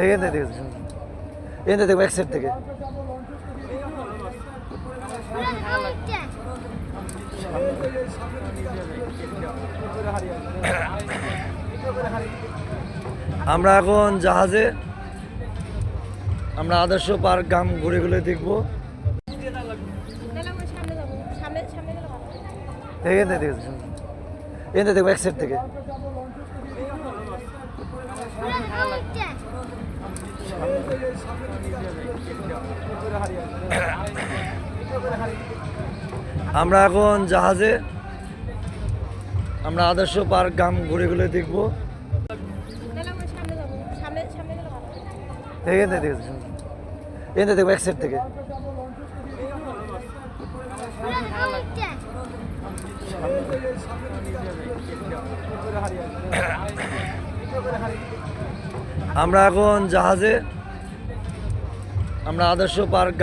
এখান থেকে দেখেছি, এখান থেকে দেখবো এক সাইড থেকে। আমরা এখন জাহাজে, আমরা আদর্শ পার্ক গ্রাম ঘুরে ঘুরে দেখবো। এখান থেকে দেখেছি, এখান থেকে দেখবো এক সাইড থেকে। আমরা এখন জাহাজে, আমরা আদর্শ পার্ক গ্রাম ঘুরে ঘুরে দেখবো। এখান থেকে দেখেছি, এখান থেকে দেখবো এক সাইড থেকে। আমরা এখন জাহাজে, আমরা আদর্শ পার্ক